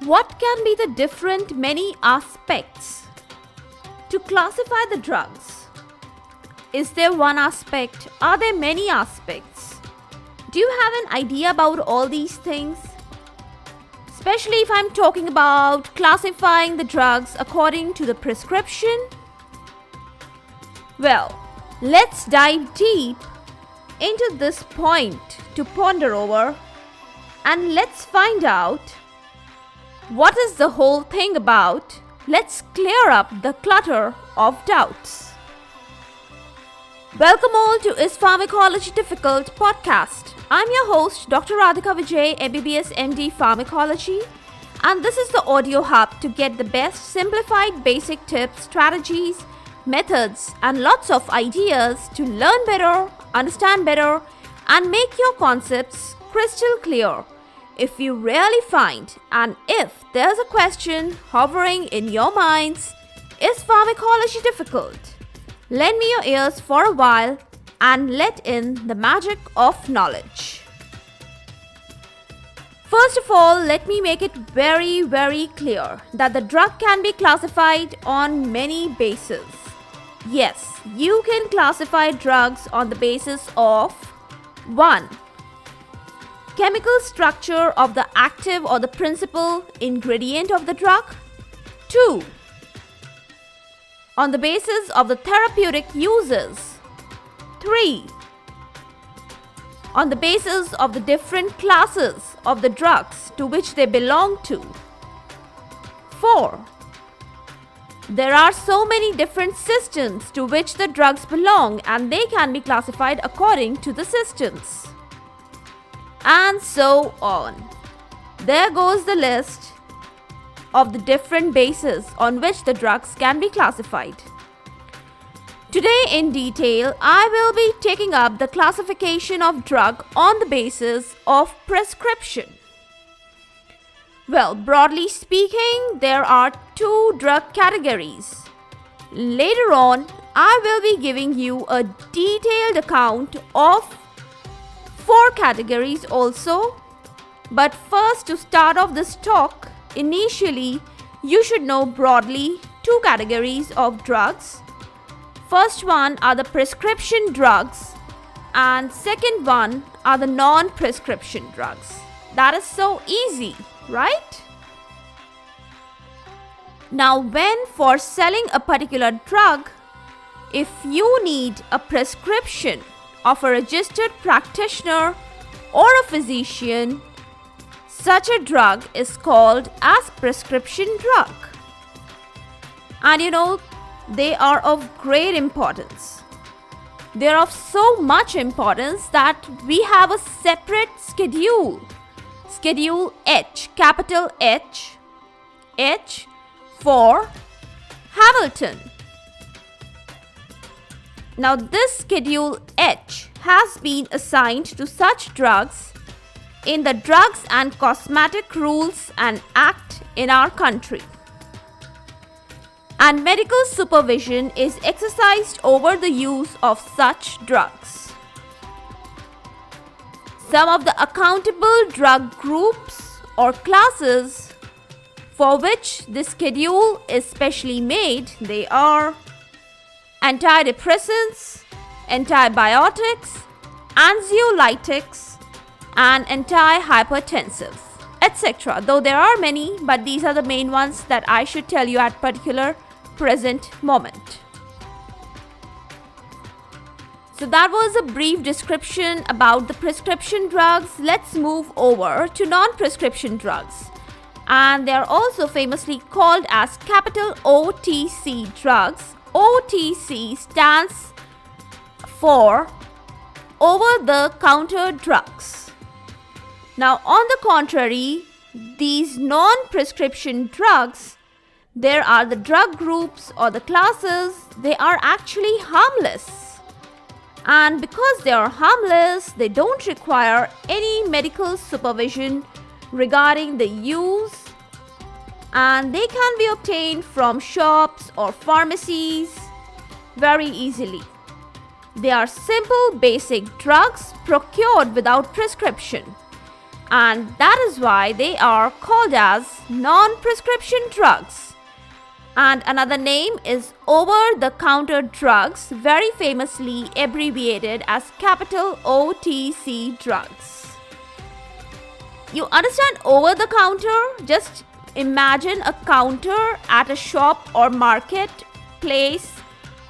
What can be the different many aspects to classify the drugs? Is there one aspect? Are there many aspects? Do you have an idea about all these things? Especially if I'm talking about classifying the drugs according to the prescription. Well, let's dive deep into this point to ponder over, and let's find out what is the whole thing about. Let's clear up the clutter of doubts. Welcome all to IS Pharmacology Difficult Podcast. I'm your host, Dr. Radhika Vijay, MBBS MD Pharmacology, and this is the audio hub to get the best simplified basic tips, strategies, methods, and lots of ideas to learn better, understand better, and make your concepts crystal clear. If you really find, and if there's a question hovering in your minds, is pharmacology difficult? Lend me your ears for a while and let in the magic of knowledge. First of all, let me make it very clear that the drug can be classified on many bases. Yes, you can classify drugs on the basis of 1. Chemical structure of the active or the principal ingredient of the drug. 2. On the basis of the therapeutic uses. 3. On the basis of the different classes of the drugs to which they belong to. 4. There are so many different systems to which the drugs belong, and they can be classified according to the systems. And so on. There goes the list of the different bases on which the drugs can be classified. Today in detail, I will be taking up the classification of drug on the basis of prescription. Well, broadly speaking, there are 2 drug categories. Later on, I will be giving you a detailed account of 4 categories also. But first, to start off this talk, initially, you should know broadly 2 categories of drugs. First one are the prescription drugs, and second one are the non-prescription drugs. That is so easy, right? Now, when for selling a particular drug, if you need a prescription of a registered practitioner or a physician, such a drug is called as prescription drug. And they are of great importance. They are of so much importance that we have a separate schedule. Schedule H, capital H for Hamilton. Now this Schedule H has been assigned to such drugs in the Drugs and Cosmetic Rules and Act in our country. And medical supervision is exercised over the use of such drugs. Some of the accountable drug groups or classes for which this schedule is specially made, they are antidepressants, antibiotics, anxiolytics, and antihypertensives, etc. Though there are many, but these are the main ones that I should tell you at particular present moment. So that was a brief description about the prescription drugs. Let's move over to non-prescription drugs. And they are also famously called as capital OTC drugs. OTC stands for over-the-counter drugs. Now, on the contrary, these non-prescription drugs, there are the drug groups or the classes, they are actually harmless. And because they are harmless, they don't require any medical supervision regarding the use, and they can be obtained from shops or pharmacies very easily. They are simple basic drugs procured without prescription. and that is why they are called as non-prescription drugs. And another name is over-the-counter drugs, very famously abbreviated as capital OTC drugs. You understand over-the-counter? Just imagine a counter at a shop or market place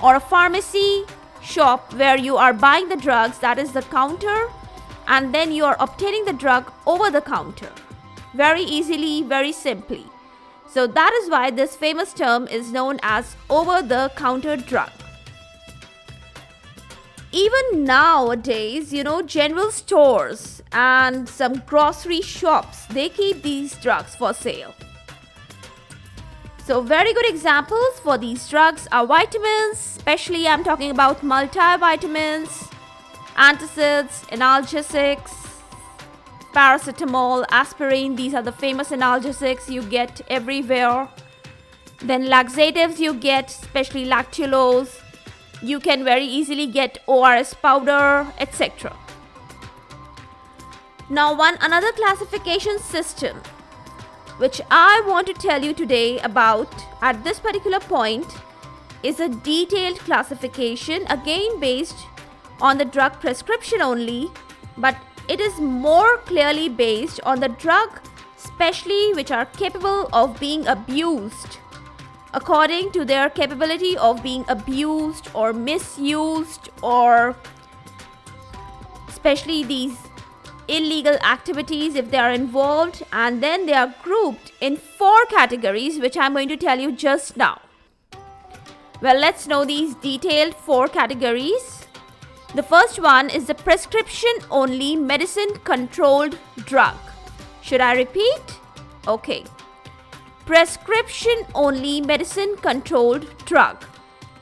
or a pharmacy shop where you are buying the drugs, that is the counter, and then you are obtaining the drug over the counter. Very easily, very simply. So that is why this famous term is known as over-the-counter drug. Even nowadays, general stores and some grocery shops, they keep these drugs for sale. So very good examples for these drugs are vitamins, especially I'm talking about multivitamins, antacids, analgesics, paracetamol, aspirin. These are the famous analgesics you get everywhere. Then laxatives you get, especially lactulose. You can very easily get ORS powder, etc. Now another classification system which I want to tell you today about at this particular point is a detailed classification, again based on the drug prescription only, but it is more clearly based on the drug, especially which are capable of being abused, according to their capability of being abused or misused, or especially these illegal activities if they are involved, and then they are grouped in 4 categories which I'm going to tell you just now. Well, let's know these detailed 4 categories. The first one is the prescription only medicine controlled drug. Should I repeat? Okay. Prescription only medicine controlled drug,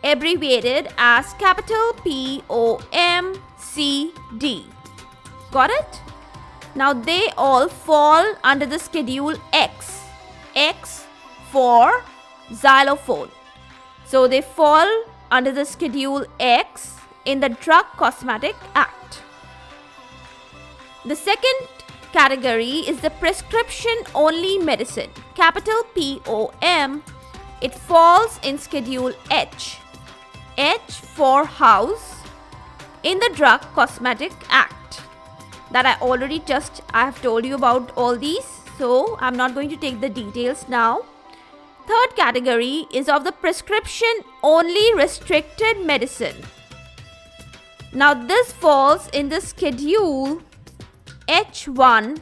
abbreviated as capital POMCD. Got it? Now they all fall under the schedule X. X for xylophone. So they fall under the schedule X in the Drug Cosmetic Act. The second category is the prescription only medicine, capital POM. It falls in schedule H. H for house in the Drug Cosmetic Act. That I have told you about all these, so I'm not going to take the details now. Third category is of the prescription only restricted medicine. Now this falls in the schedule H1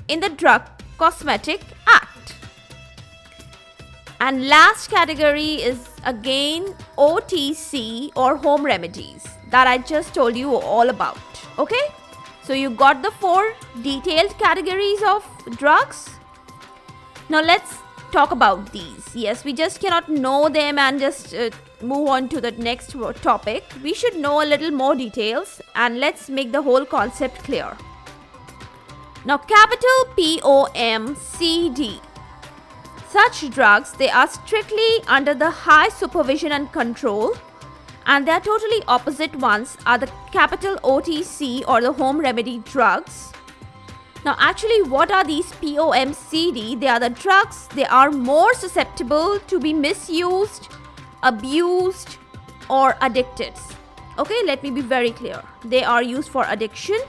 in the Drug Cosmetic Act. And last category is again OTC or home remedies that I just told you all about. Okay? So you got the 4 detailed categories of drugs. Now let's talk about these. Yes, we just cannot know them and just move on to the next topic. We should know a little more details, and let's make the whole concept clear. Now capital POMCD. Such drugs, they are strictly under the high supervision and control, and their totally opposite ones are the capital OTC or the home remedy drugs. Now actually, what are these POMCD? They are the drugs, they are more susceptible to be misused, abused or addicted. Okay, let me be very clear. They are used for addiction.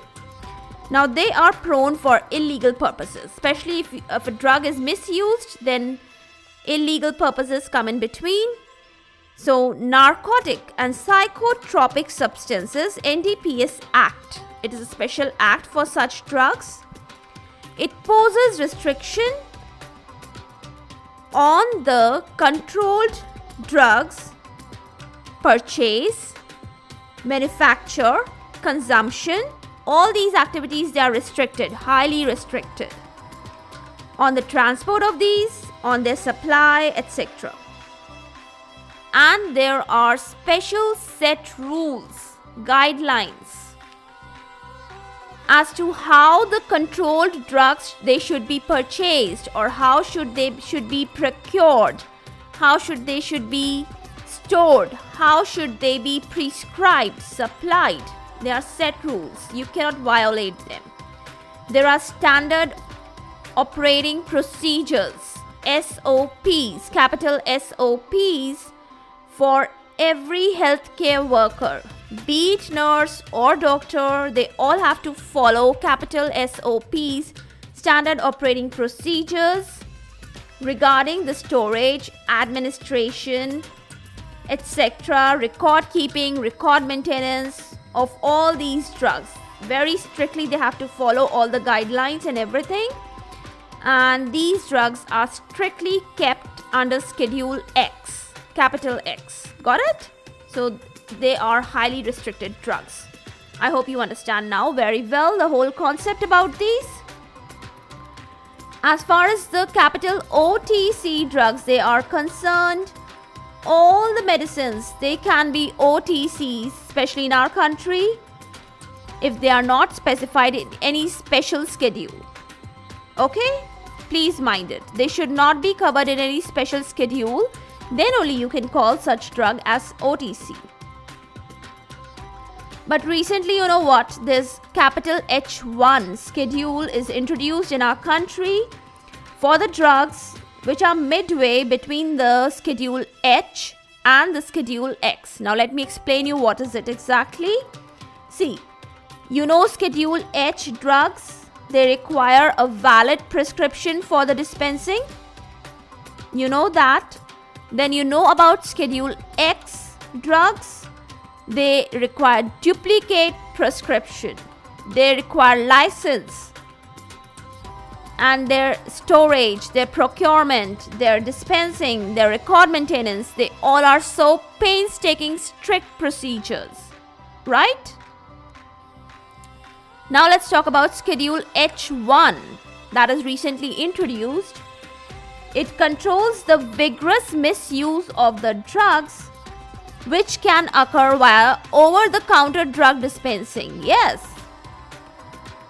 Now they are prone for illegal purposes, especially if a drug is misused, then illegal purposes come in between. So narcotic and psychotropic substances, NDPS Act. It is a special act for such drugs. It poses restriction on the controlled drugs purchase, manufacture, consumption. All these activities, they are restricted, highly restricted. On the transport of these, on their supply, etc. And there are special set rules, guidelines as to how the controlled drugs they should be purchased, or how should be procured, how should be stored, how should they be prescribed, supplied. There are set rules. You cannot violate them. There are standard operating procedures, SOPs, capital SOPs, for every healthcare worker, be it nurse or doctor. They all have to follow capital SOPs, standard operating procedures, regarding the storage, administration, etc., record keeping, record maintenance of all these drugs. Very strictly they have to follow all the guidelines and everything. And these drugs are strictly kept under Schedule X, capital X. Got it? So they are highly restricted drugs. I hope you understand now very well the whole concept about these. As far as the capital OTC drugs they are concerned, all the medicines, they can be OTCs, especially in our country, if they are not specified in any special schedule. Okay? Please mind it. They should not be covered in any special schedule. Then only you can call such drug as OTC. But recently, you know what? This capital H1 schedule is introduced in our country for the drugs which are midway between the Schedule H and the Schedule X. Now let me explain you what is it exactly. See, you know Schedule H drugs, they require a valid prescription for the dispensing. You know that. Then you know about Schedule X drugs. They require duplicate prescription. They require license. And their storage, their procurement, their dispensing, their record maintenance, they all are so painstaking, strict procedures. Right? Now let's talk about Schedule H1 that is recently introduced. It controls the vigorous misuse of the drugs which can occur via over-the-counter drug dispensing. Yes.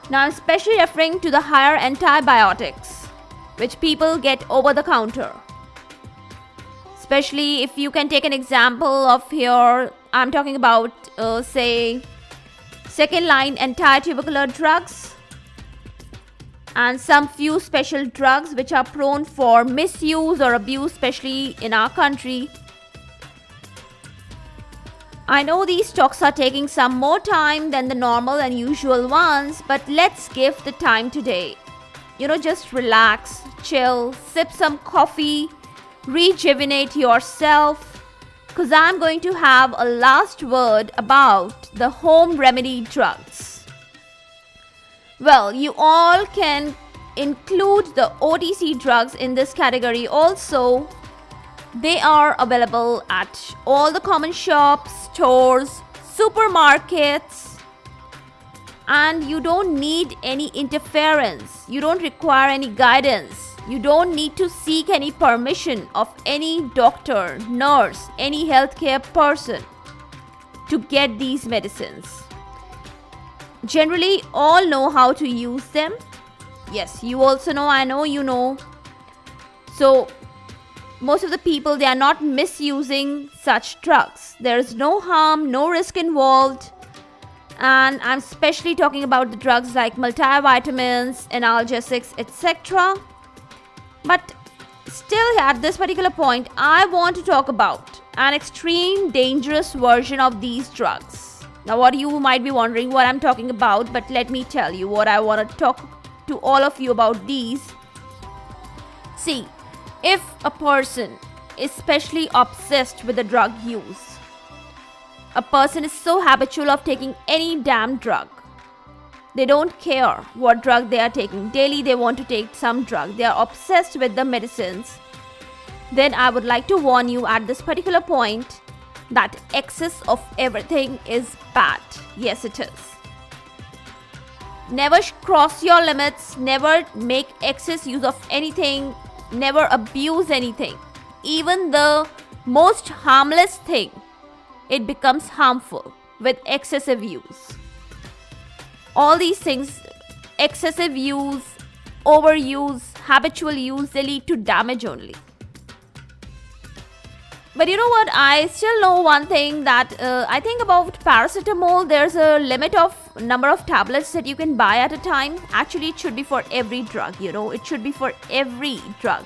Now I'm especially referring to the higher antibiotics which people get over the counter. Especially if you can take an example of here, I'm talking about say second line anti-tubercular drugs and some few special drugs which are prone for misuse or abuse, especially in our country. I know these talks are taking some more time than the normal and usual ones, but let's give the time today. Just relax, chill, sip some coffee, rejuvenate yourself, because I'm going to have a last word about the home remedy drugs. Well, you all can include the OTC drugs in this category also. They are available at all the common shops, stores, supermarkets, and you don't need any interference. You don't require any guidance. You don't need to seek any permission of any doctor, nurse, any healthcare person to get these medicines. Generally, all know how to use them. Yes, you also know, I know you know. So, most of the people, they are not misusing such drugs. There is no harm, no risk involved. And I'm especially talking about the drugs like multivitamins, analgesics, etc. But still at this particular point, I want to talk about an extreme dangerous version of these drugs. Now what you might be wondering what I'm talking about, but let me tell you what I want to talk to all of you about these. See, if a person is especially obsessed with the drug use, a person is so habitual of taking any damn drug. They don't care what drug they are taking. Daily they want to take some drug. They are obsessed with the medicines. Then I would like to warn you at this particular point that excess of everything is bad. Yes, it is. Never cross your limits. Never make excess use of anything. Never abuse anything. Even the most harmless thing, it becomes harmful with excessive use. All these things, excessive use, overuse, habitual use, they lead to damage only. But you know what? I still know one thing that I think about paracetamol. There's a limit of number of tablets that you can buy at a time. Actually, it should be for every drug, It should be for every drug.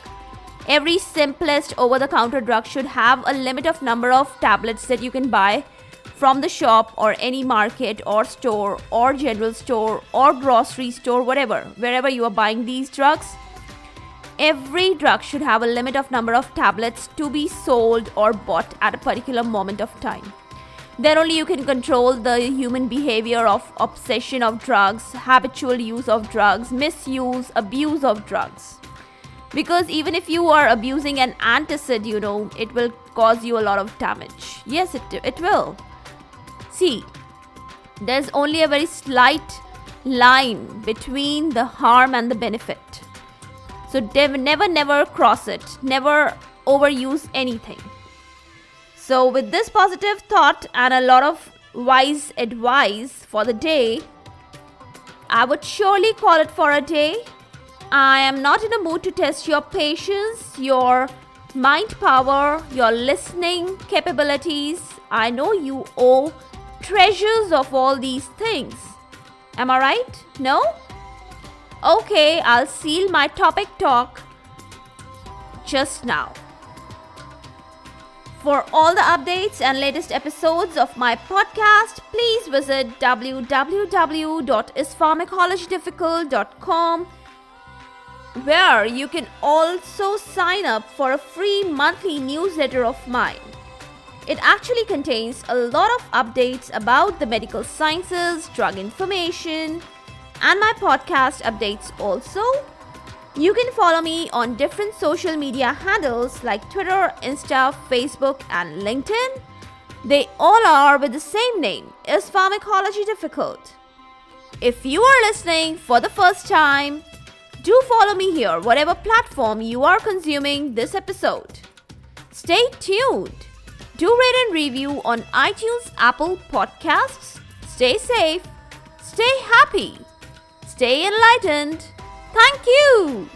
Every simplest over-the-counter drug should have a limit of number of tablets that you can buy from the shop or any market or store or general store or grocery store, wherever you are buying these drugs. Every drug should have a limit of number of tablets to be sold or bought at a particular moment of time. Then only you can control the human behavior of obsession of drugs, habitual use of drugs, misuse, abuse of drugs. Because even if you are abusing an antacid, it will cause you a lot of damage. Yes, it will. See, there's only a very slight line between the harm and the benefit. So never cross it. Never overuse anything. So with this positive thought and a lot of wise advice for the day, I would surely call it for a day. I am not in a mood to test your patience, your mind power, your listening capabilities. I know you owe treasures of all these things. Am I right? No? Okay, I'll seal my topic talk just now. For all the updates and latest episodes of my podcast, please visit www.ispharmacologydifficult.com, where you can also sign up for a free monthly newsletter of mine. It actually contains a lot of updates about the medical sciences, drug information, and my podcast updates also. You can follow me on different social media handles like Twitter, Insta, Facebook, and LinkedIn. They all are with the same name, Is Pharmacology Difficult? If you are listening for the first time, do follow me here, whatever platform you are consuming this episode. Stay tuned. Do rate and review on iTunes, Apple Podcasts. Stay safe. Stay happy. Stay enlightened. Thank you.